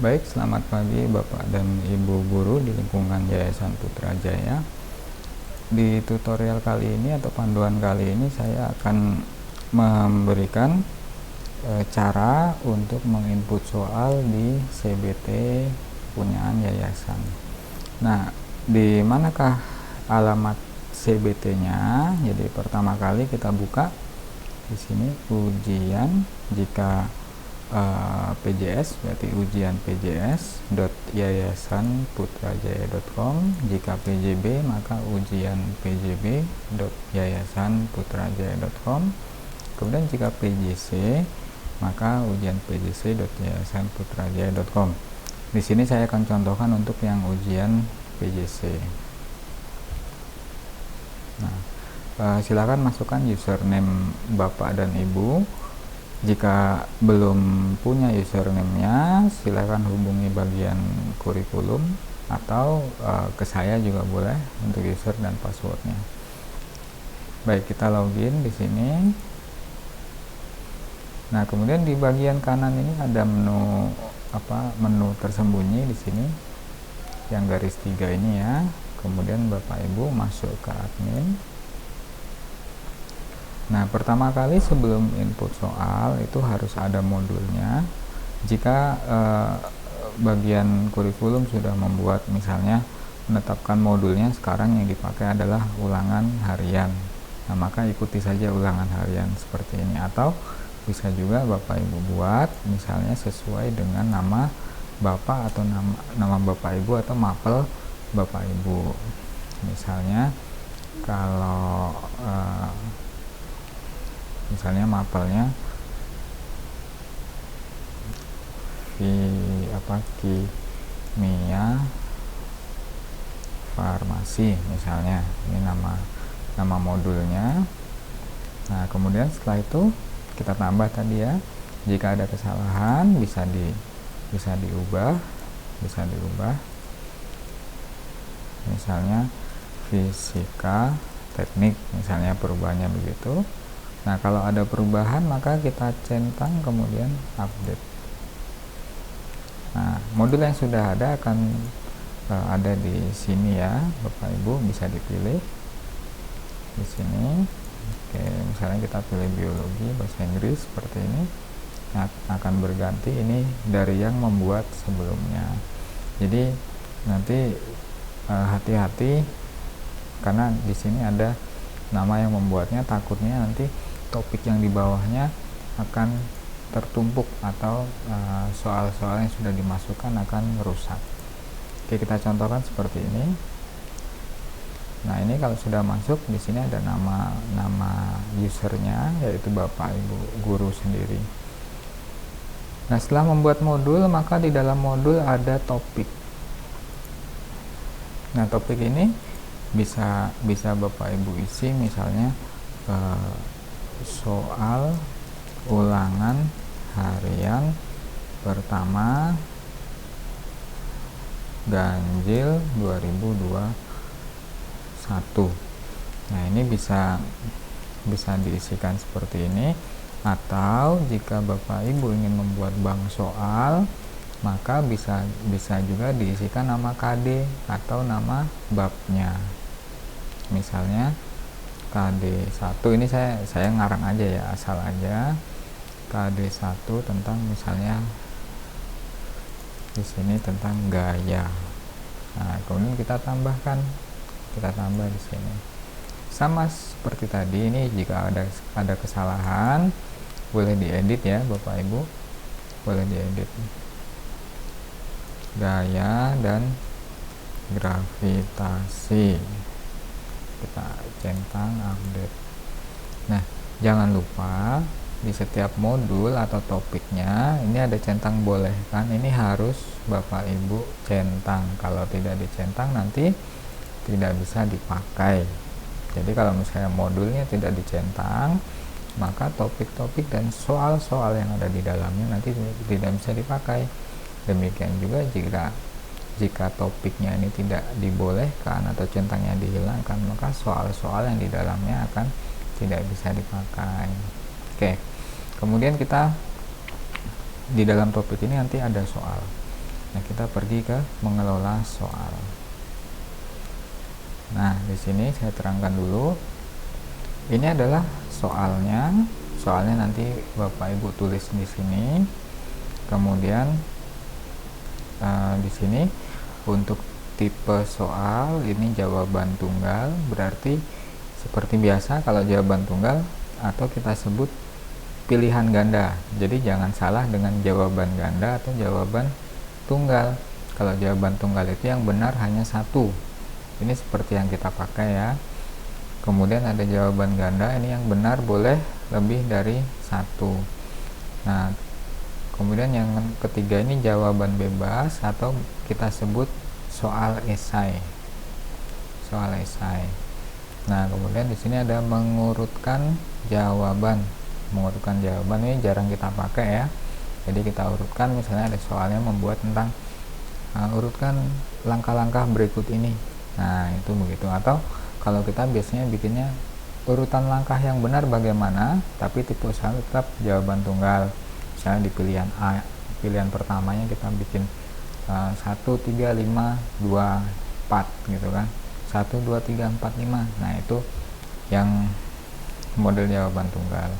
Baik, selamat pagi Bapak dan Ibu guru di lingkungan Yayasan Putra Jaya. Di tutorial kali ini atau panduan kali ini saya akan memberikan cara untuk menginput soal di CBT punyaan yayasan. Nah, di manakah alamat CBT-nya? Jadi pertama kali kita buka di sini ujian, jika PJS berarti ujian pjs.yayasanputrajaya.com. Jika PJB maka ujian pjb.yayasanputrajaya.com. Kemudian jika PJC maka ujian pjc.yayasanputrajaya.com. Di sini saya akan contohkan untuk yang ujian PJC. Nah, silakan masukkan username Bapak dan Ibu. Jika belum punya username-nya, silakan hubungi bagian kurikulum atau ke saya juga boleh untuk user dan passwordnya. Baik, kita login di sini. Nah, kemudian di bagian kanan ini ada menu tersembunyi di sini, yang garis 3 ini ya. Kemudian Bapak Ibu masuk ke admin. Nah, pertama kali sebelum input soal itu harus ada modulnya. Jika bagian kurikulum sudah membuat misalnya menetapkan modulnya, sekarang yang dipakai adalah ulangan harian. Nah, maka ikuti saja ulangan harian seperti ini, atau bisa juga Bapak Ibu buat misalnya sesuai dengan nama Bapak atau nama Bapak Ibu atau mapel Bapak Ibu. Misalnya kalau misalnya mapelnya kimia farmasi misalnya, ini nama modulnya. Nah, kemudian setelah itu kita tambah tadi ya, jika ada kesalahan bisa diubah misalnya fisika teknik misalnya, perubahannya begitu. Nah, kalau ada perubahan maka kita centang kemudian update. Nah, modul yang sudah ada akan ada di sini ya, Bapak Ibu bisa dipilih di sini. Oke, misalnya kita pilih biologi bahasa Inggris seperti ini. Nah, akan berganti ini dari yang membuat sebelumnya. Jadi nanti hati-hati karena di sini ada nama yang membuatnya, takutnya nanti topik yang di bawahnya akan tertumpuk atau soal-soal yang sudah dimasukkan akan rusak. Oke, kita contohkan seperti ini. Nah, ini kalau sudah masuk di sini ada nama usernya, yaitu Bapak Ibu guru sendiri. Nah, setelah membuat modul maka di dalam modul ada topik. Nah, topik ini bisa Bapak Ibu isi misalnya soal ulangan harian pertama ganjil 2021. Nah, ini bisa diisikan seperti ini. Atau jika Bapak Ibu ingin membuat bank soal, maka bisa juga diisikan nama KD atau nama babnya. Misalnya KD1, ini saya ngarang aja ya, asal aja. KD1 tentang misalnya di sini tentang gaya. Nah, kemudian kita tambah di sini. Sama seperti tadi, ini jika ada kesalahan boleh diedit ya Bapak Ibu. Boleh diedit. Gaya dan gravitasi. Kita centang update. Nah, jangan lupa di setiap modul atau topiknya ini ada centang bolehkan, ini harus Bapak Ibu centang. Kalau tidak dicentang nanti tidak bisa dipakai. Jadi kalau misalnya modulnya tidak dicentang, maka topik-topik dan soal-soal yang ada di dalamnya nanti tidak bisa dipakai. Demikian juga jika topiknya ini tidak dibolehkan atau centangnya dihilangkan, maka soal-soal yang di dalamnya akan tidak bisa dipakai. Oke, kemudian kita di dalam topik ini nanti ada soal. Nah, kita pergi ke mengelola soal. Nah, di sini saya terangkan dulu. Ini adalah soalnya. Soalnya nanti Bapak Ibu tulis di sini. Kemudian di sini untuk tipe soal ini jawaban tunggal, berarti seperti biasa kalau jawaban tunggal atau kita sebut pilihan ganda. Jadi jangan salah dengan jawaban ganda atau jawaban tunggal. Kalau jawaban tunggal itu yang benar hanya satu. Ini seperti yang kita pakai ya. Kemudian ada jawaban ganda, ini yang benar boleh lebih dari satu. Nah, kemudian yang ketiga ini jawaban bebas atau kita sebut soal esai. Soal esai. Nah, kemudian di sini ada mengurutkan jawaban. Mengurutkan jawaban ini jarang kita pakai ya. Jadi kita urutkan, misalnya ada soalnya membuat tentang urutkan langkah-langkah berikut ini. Nah, itu begitu. Atau kalau kita biasanya bikinnya urutan langkah yang benar bagaimana, tapi tipe soal tetap jawaban tunggal. Misalnya di pilihan A, pilihan pertamanya kita bikin 1, 3, 5, 2, 4 gitu kan. 1, 2, 3, 4, 5. Nah, itu yang model jawaban tunggal.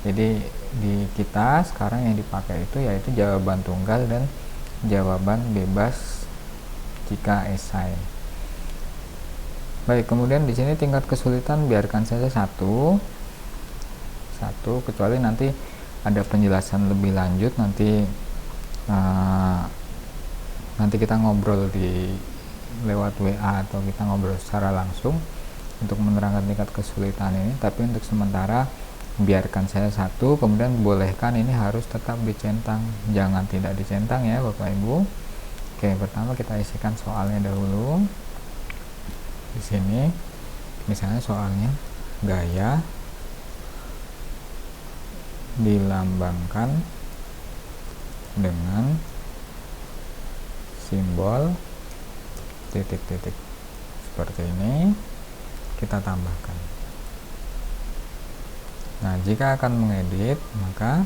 Jadi di kita sekarang yang dipakai itu yaitu jawaban tunggal dan jawaban bebas jika esai. Baik, kemudian di sini tingkat kesulitan biarkan saja satu, kecuali nanti ada penjelasan lebih lanjut, nanti kita ngobrol di lewat WA atau kita ngobrol secara langsung untuk menerangkan tingkat kesulitan ini. Tapi untuk sementara biarkan saya satu, kemudian bolehkan ini harus tetap dicentang, jangan tidak dicentang ya Bapak Ibu. Oke, pertama kita isikan soalnya dahulu. Di sini misalnya soalnya gaya dilambangkan dengan simbol titik-titik seperti ini, kita tambahkan. Nah, jika akan mengedit, maka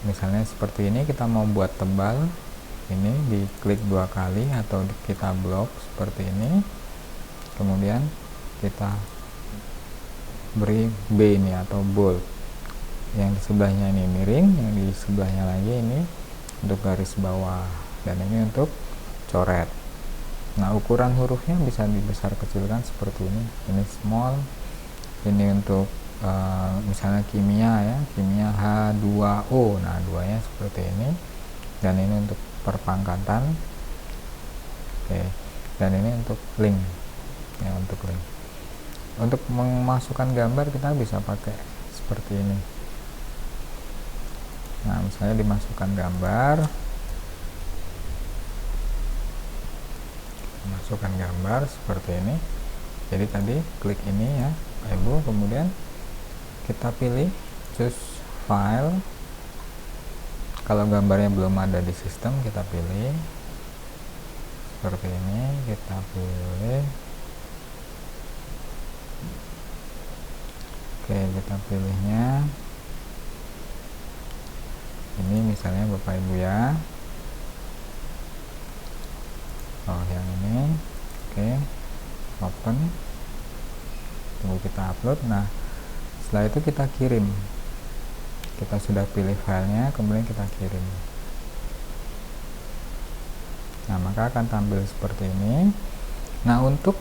misalnya seperti ini, kita mau buat tebal, ini diklik 2 kali atau kita blok seperti ini, kemudian kita beri B ini atau bold, yang di sebelahnya ini miring, yang di sebelahnya lagi ini untuk garis bawah, dan ini untuk coret. Nah, ukuran hurufnya bisa dibesar kecilkan seperti ini small, ini untuk misalnya kimia ya, kimia H2O, nah 2 nya seperti ini, dan ini untuk perpangkatan. Oke, dan ini untuk link ya, untuk link. Untuk memasukkan gambar kita bisa pakai seperti ini. Nah, misalnya dimasukkan gambar, masukkan gambar seperti ini. Jadi tadi klik ini ya Ibu, kemudian kita pilih choose file. Kalau gambarnya belum ada di sistem, kita pilih seperti ini, kita pilih. Oke, kita pilihnya ini misalnya Bapak Ibu ya. Oh, yang ini. Oke, open, tunggu kita upload. Nah, setelah itu kita kirim. Kita sudah pilih filenya, kemudian kita kirim. Nah, maka akan tampil seperti ini. Nah, untuk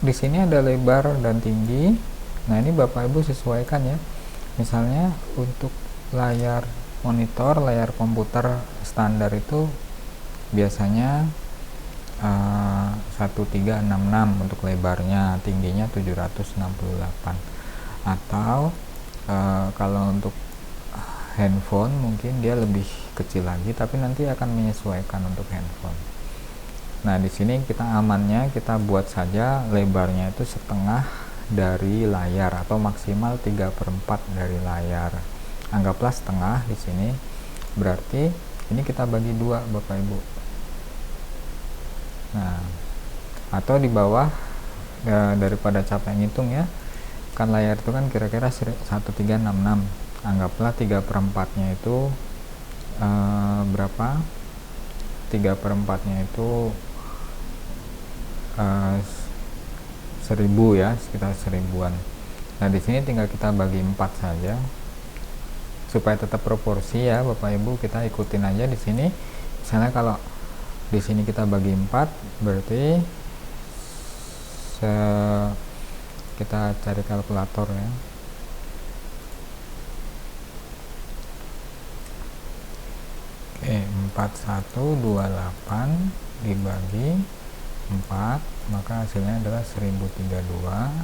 di sini ada lebar dan tinggi. Nah, ini Bapak Ibu sesuaikan ya. Misalnya untuk layar monitor, layar komputer standar itu biasanya 1366 untuk lebarnya, tingginya 768. Atau kalau untuk handphone mungkin dia lebih kecil lagi, tapi nanti akan menyesuaikan untuk handphone. Nah, di sini kita amannya kita buat saja lebarnya itu setengah dari layar atau maksimal 3/4 dari layar. Anggaplah setengah di sini. Berarti ini kita bagi 2 Bapak Ibu. Nah, atau di bawah daripada capek ngitung ya. Kan layar itu kan kira-kira 1366. Anggaplah 3/4-nya itu berapa 3/4 nya itu 1000 ya, sekitar 1000-an. Nah di sini tinggal kita bagi 4 saja supaya tetap proporsi ya Bapak Ibu. Kita ikutin aja di sini. Misalnya kalau di sini kita bagi 4, berarti kita cari kalkulator ya. Oke, 4128 dibagi 4, maka hasilnya adalah 1032,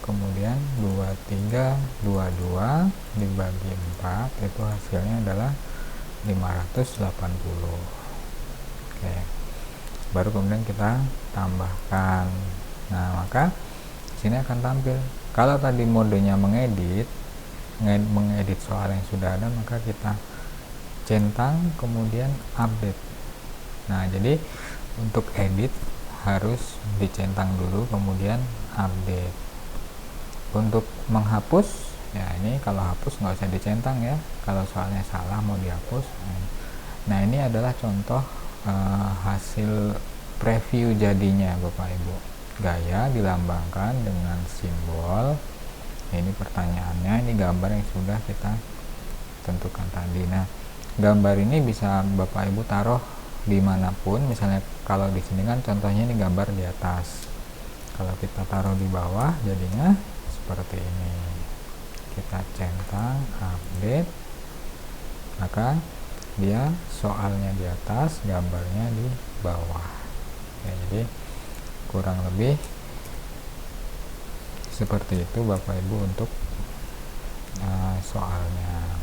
kemudian 2322 dibagi 4, itu hasilnya adalah 580. Oke, baru kemudian kita tambahkan. Nah maka sini akan tampil. Kalau tadi modenya mengedit soal yang sudah ada, maka kita centang kemudian update. Nah jadi untuk edit harus dicentang dulu kemudian update. Untuk menghapus ya, ini kalau hapus nggak usah dicentang ya, kalau soalnya salah mau dihapus. Nah ini adalah contoh hasil preview jadinya Bapak Ibu. Gaya dilambangkan dengan simbol. Ini pertanyaannya, ini gambar yang sudah kita tentukan tadi. Nah gambar ini bisa Bapak Ibu taruh dimanapun. Misalnya kalau di sini kan contohnya ini gambar di atas, kalau kita taruh di bawah jadinya seperti ini. Kita centang update, maka dia soalnya di atas, gambarnya di bawah ya. Jadi kurang lebih seperti itu Bapak Ibu untuk soalnya.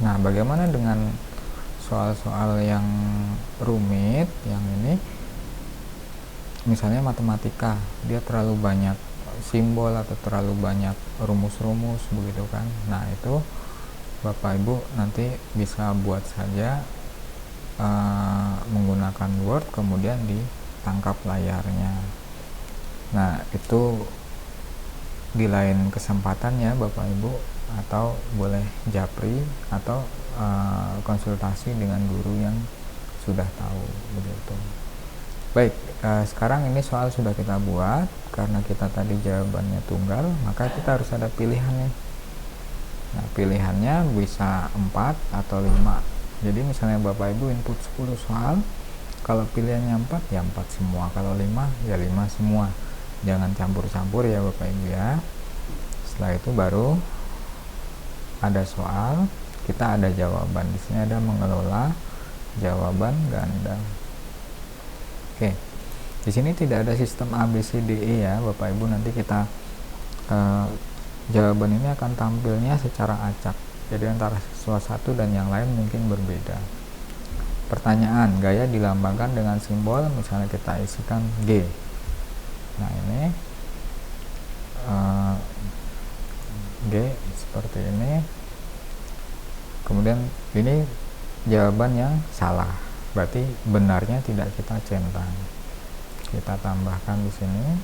Nah bagaimana dengan soal-soal yang rumit, yang ini misalnya matematika, dia terlalu banyak simbol atau terlalu banyak rumus-rumus begitu kan. Nah itu Bapak Ibu nanti bisa buat saja menggunakan Word, kemudian ditangkap layarnya. Nah itu di lain kesempatan ya Bapak Ibu, atau boleh japri atau konsultasi dengan guru yang sudah tahu begitu. Baik, sekarang ini soal sudah kita buat. Karena kita tadi jawabannya tunggal, maka kita harus ada pilihannya. Nah pilihannya bisa 4 atau 5. Jadi misalnya Bapak Ibu input 10 soal, kalau pilihannya 4 ya 4 semua, kalau 5 ya 5 semua. Jangan campur-campur ya Bapak Ibu ya. Setelah itu baru ada soal, kita ada jawaban. Di sini ada mengelola jawaban ganda. Oke, di sini tidak ada sistem A, B, C, D, E ya Bapak Ibu. Nanti kita jawaban ini akan tampilnya secara acak. Jadi antara siswa satu dan yang lain mungkin berbeda. Pertanyaan, gaya dilambangkan dengan simbol, misalnya kita isikan G. Nah ini G seperti ini. Kemudian ini jawaban yang salah, berarti benarnya tidak kita centang. Kita tambahkan di sini.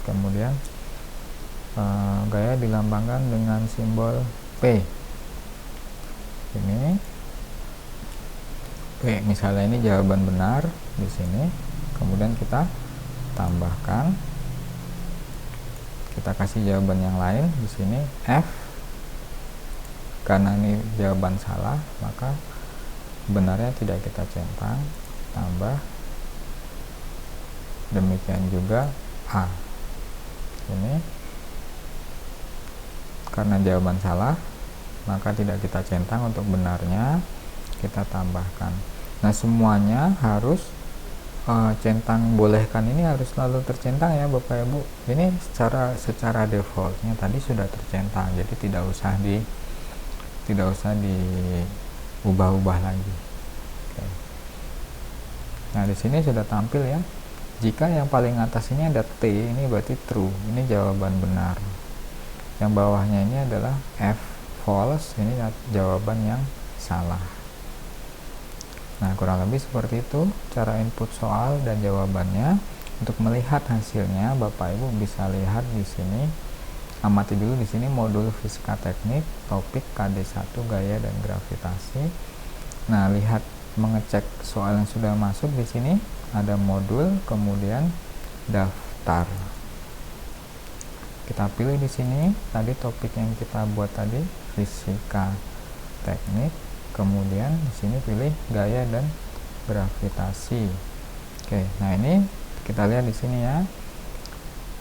Kemudian gaya dilambangkan dengan simbol P. Ini P, misalnya ini jawaban benar di sini. Kemudian kita tambahkan, kita kasih jawaban yang lain di sini F. Karena ini jawaban salah, maka benarnya tidak kita centang, tambah. Demikian juga A. Ini karena jawaban salah, maka tidak kita centang, untuk benarnya kita tambahkan. Nah semuanya harus centang bolehkan ini harus selalu tercentang ya Bapak Ibu. Ini secara defaultnya tadi sudah tercentang, jadi tidak usah diubah-ubah lagi. Oke. Nah di sini sudah tampil ya. Jika yang paling atas ini ada T, ini berarti true, ini jawaban benar. Yang bawahnya ini adalah F, false, ini jawaban yang salah. Nah kurang lebih seperti itu cara input soal dan jawabannya. Untuk melihat hasilnya Bapak Ibu bisa lihat di sini amati dulu di sini modul fisika teknik, topik KD1 gaya dan gravitasi. Nah, lihat mengecek soal yang sudah masuk di sini ada modul, kemudian daftar. Kita pilih di sini tadi topik yang kita buat tadi, fisika teknik, kemudian di sini pilih gaya dan gravitasi. Oke, nah ini kita lihat di sini ya.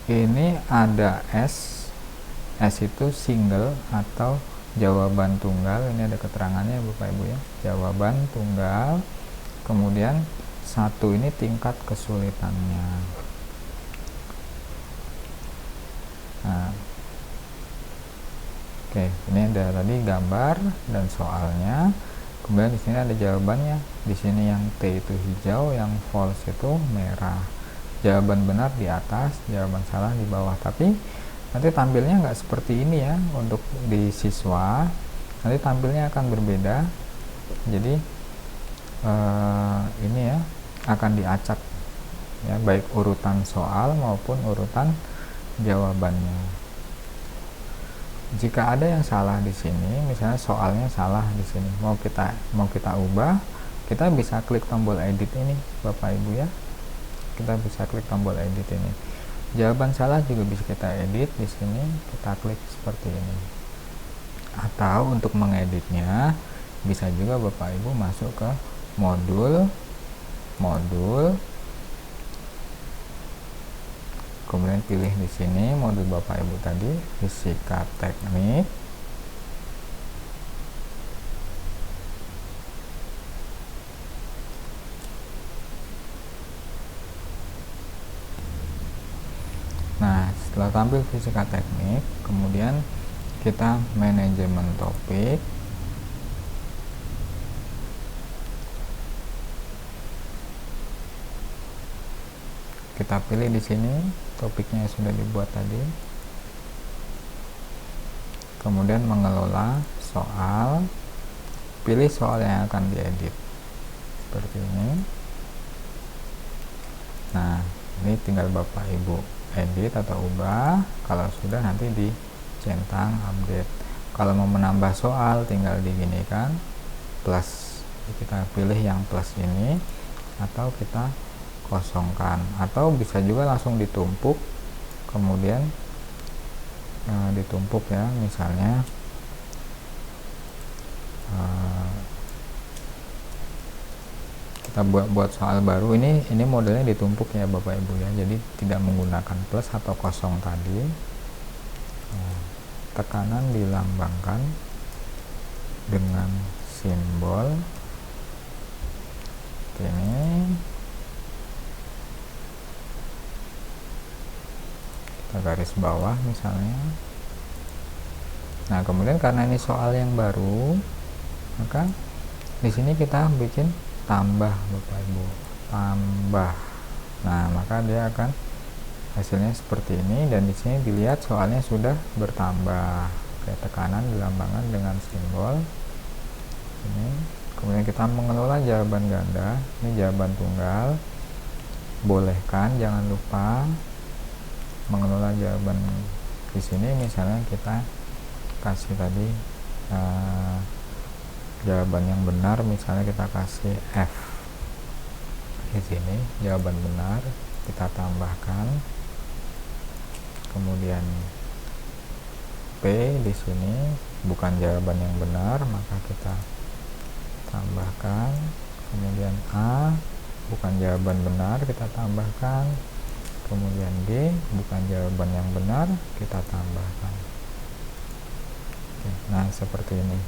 Ini ada S itu single atau jawaban tunggal. Ini ada keterangannya Bapak Ibu ya, jawaban tunggal. Kemudian 1 ini tingkat kesulitannya. Nah, oke, ini ada tadi gambar dan soalnya. Kemudian di sini ada jawabannya. Di sini yang T itu hijau, yang false itu merah. Jawaban benar di atas, jawaban salah di bawah. Tapi nanti tampilnya nggak seperti ini ya untuk di siswa. Nanti tampilnya akan berbeda. Jadi ini ya akan diacak ya, baik urutan soal maupun urutan jawabannya. Jika ada yang salah di sini, misalnya soalnya salah di sini, mau kita ubah, kita bisa klik tombol edit ini Bapak Ibu ya. Kita bisa klik tombol edit ini. Jawaban salah juga bisa kita edit di sini, kita klik seperti ini. Atau untuk mengeditnya bisa juga Bapak Ibu masuk ke modul, kemudian pilih di sini modul Bapak Ibu tadi, fisika teknik. Nah, setelah tampil fisika teknik, kemudian kita manajemen topik. Kita pilih di sini topiknya sudah dibuat tadi. Kemudian mengelola soal. Pilih soal yang akan diedit. Seperti ini. Nah, ini tinggal Bapak Ibu edit atau ubah. Kalau sudah nanti dicentang update. Kalau mau menambah soal tinggal diginikan plus. Kita pilih yang plus ini atau kita kosongkan, atau bisa juga langsung ditumpuk. Kemudian ditumpuk ya, misalnya kita buat soal baru. Ini modelnya ditumpuk ya Bapak Ibu ya, jadi tidak menggunakan plus atau kosong tadi. Tekanan dilambangkan dengan simbol ini. Kita garis bawah misalnya. Nah, kemudian karena ini soal yang baru, maka di sini kita bikin tambah Bapak Ibu, tambah. Nah, maka dia akan hasilnya seperti ini, dan di sini dilihat soalnya sudah bertambah. Kayak tekanan dilambangkan dengan simbol ini. Kemudian kita mengelola jawaban ganda. Ini jawaban tunggal. Bolehkan, jangan lupa mengelola jawaban di sini. Misalnya kita kasih tadi jawaban yang benar, misalnya kita kasih F di sini, jawaban benar, kita tambahkan. Kemudian P di sini bukan jawaban yang benar, maka kita tambahkan. Kemudian A bukan jawaban benar, kita tambahkan. Kemudian D bukan jawaban yang benar, kita tambahkan. Oke, nah seperti ini.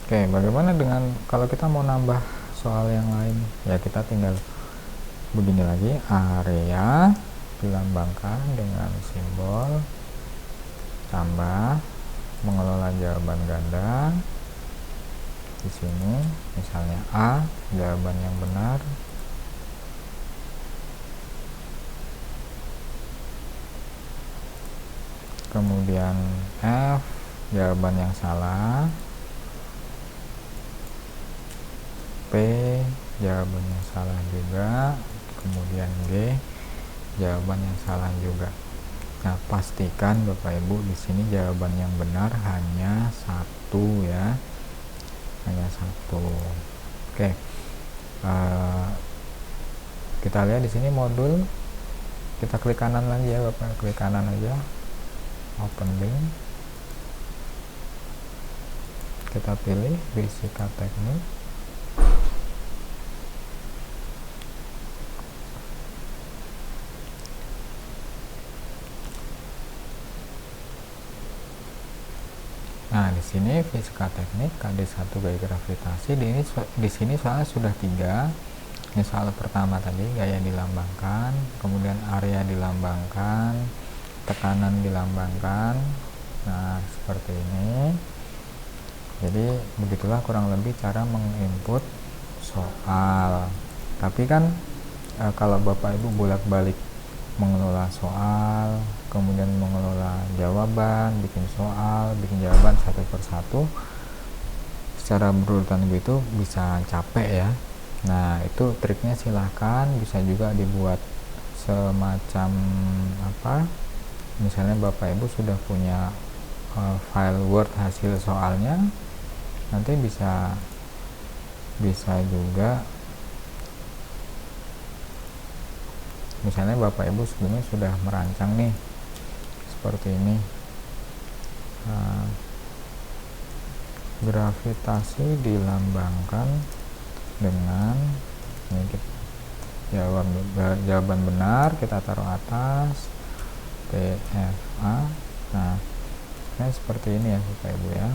Oke, bagaimana dengan kalau kita mau nambah soal yang lain? Ya, kita tinggal begini lagi, area dilambangkan dengan simbol tambah, mengelola jawaban ganda. Di sini misalnya A jawaban yang benar, kemudian F jawaban yang salah, P jawaban yang salah juga, kemudian G jawaban yang salah juga. Nah, pastikan Bapak Ibu di sini jawaban yang benar hanya satu ya, hanya satu. Oke, kita lihat di sini modul, kita klik kanan lagi ya Bapak, klik kanan aja, open link, kita pilih fisika teknik. Nah, di sini fisika teknik KD1 gaya gravitasi. Di sini soalnya sudah 3. Ini soal pertama tadi, gaya dilambangkan, kemudian area dilambangkan, tekanan dilambangkan. Nah, seperti ini. Jadi begitulah kurang lebih cara menginput soal. Tapi kan kalau Bapak Ibu bolak-balik mengelola soal, kemudian mengelola jawaban, bikin soal, bikin jawaban satu persatu secara berurutan begitu bisa capek ya. Nah, itu triknya silahkan, bisa juga dibuat semacam apa, misalnya Bapak Ibu sudah punya file Word hasil soalnya, nanti bisa juga misalnya Bapak Ibu sebelumnya sudah merancang nih seperti ini, gravitasi dilambangkan dengan ini, jawaban benar kita taruh atas TFA. Nah, seperti ini ya Bapak Ibu ya,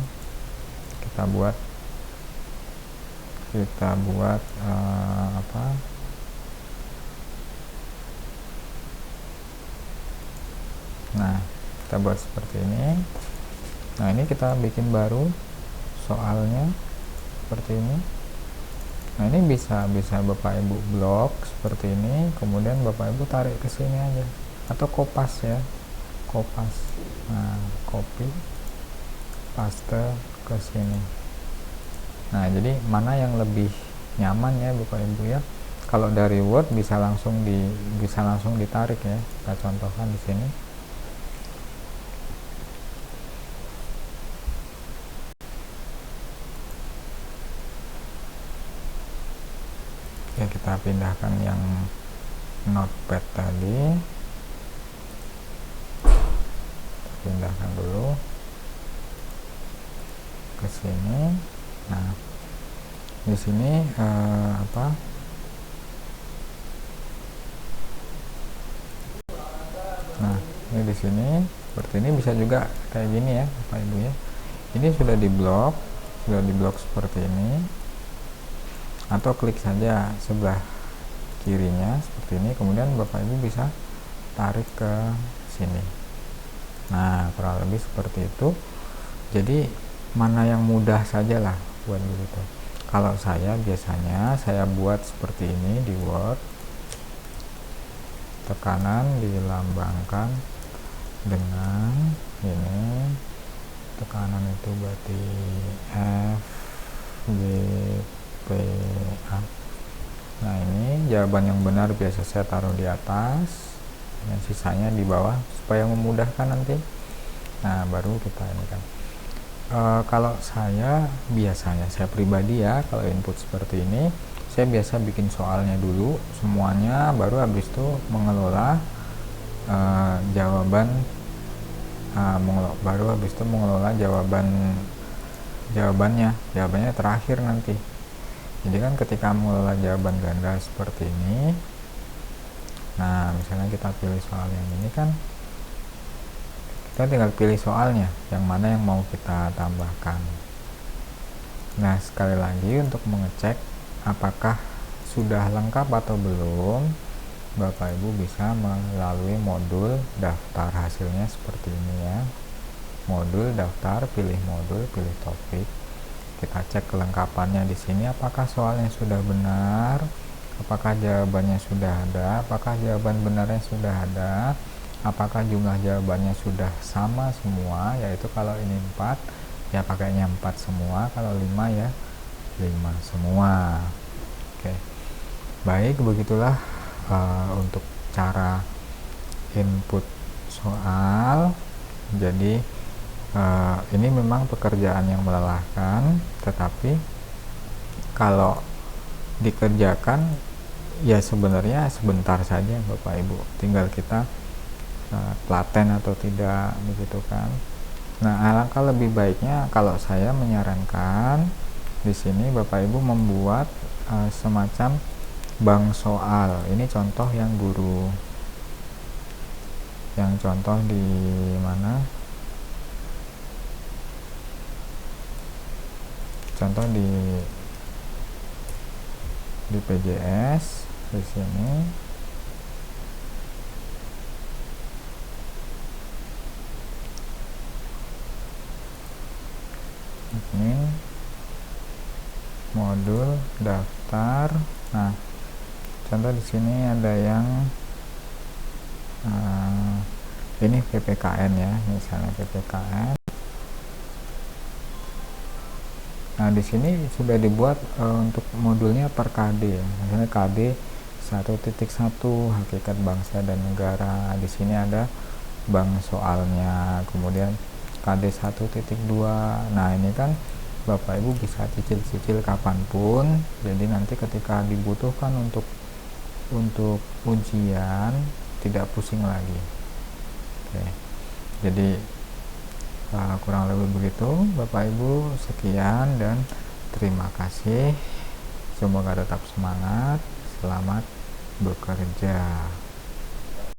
kita buat apa, nah kita buat seperti ini. Nah, ini kita bikin baru soalnya seperti ini. Nah, ini bisa Bapak Ibu blok seperti ini, kemudian Bapak Ibu tarik ke sini aja, atau kopas ya, kopas. Nah, copy paste ke sini. Nah, jadi mana yang lebih nyaman ya Bapak Ibu ya. Kalau dari Word bisa langsung ditarik ya. Kita contohkan di sini. Ya, kita pindahkan yang notepad tadi, pindahkan dulu ke sini. Nah, di sini apa, nah ini di sini seperti ini, bisa juga kayak gini ya Bapak Ibu ya. Ini sudah diblok seperti ini, atau klik saja sebelah kirinya seperti ini, kemudian Bapak Ibu bisa tarik ke sini. Nah, kurang lebih seperti itu. Jadi mana yang mudah sajalah buat begitu. Kalau biasanya saya buat seperti ini di Word, tekanan dilambangkan dengan ini, tekanan itu berarti F G P A. Nah, ini jawaban yang benar biasa saya taruh di atas, yang sisanya di bawah supaya memudahkan nanti. Nah, baru kita ini kan. Kalau biasanya saya pribadi ya, kalau input seperti ini saya biasa bikin soalnya dulu semuanya, baru habis itu mengelola mengelola jawabannya terakhir nanti. Jadi kan ketika mengelola jawaban ganda seperti ini, nah misalnya kita pilih soal yang ini kan, kita tinggal pilih soalnya yang mana yang mau kita tambahkan. Nah, sekali lagi untuk mengecek apakah sudah lengkap atau belum, Bapak Ibu bisa melalui modul daftar hasilnya seperti ini ya. Modul daftar, pilih modul, pilih topik. Kita cek kelengkapannya di sini, apakah soalnya sudah benar, apakah jawabannya sudah ada, apakah jawaban benarnya sudah ada, apakah jumlah jawabannya sudah sama semua, yaitu kalau ini 4 ya pakainya 4 semua, kalau 5 ya 5 semua. Oke, baik, begitulah untuk cara input soal. Jadi ini memang pekerjaan yang melelahkan, tetapi kalau dikerjakan ya sebenarnya sebentar saja Bapak Ibu, tinggal kita telaten atau tidak, begitu kan. Nah, alangkah lebih baiknya kalau saya menyarankan di sini Bapak Ibu membuat semacam bank soal. Ini contoh yang guru, yang contoh di mana? Contoh di PJS di sini. Ini modul daftar. Nah, contoh di sini ada yang ini PPKN ya, misalnya PPKN. Nah, di sini sudah dibuat untuk modulnya per KD ya. Misalnya KD 1.1 hakikat bangsa dan negara. Di sini ada bank soalnya. Kemudian KD 1.2. Nah, ini kan Bapak Ibu bisa cicil-cicil kapanpun. Jadi nanti ketika dibutuhkan untuk ujian tidak pusing lagi. Oke. Jadi kurang lebih begitu Bapak Ibu. Sekian dan terima kasih. Semoga tetap semangat. Selamat bekerja.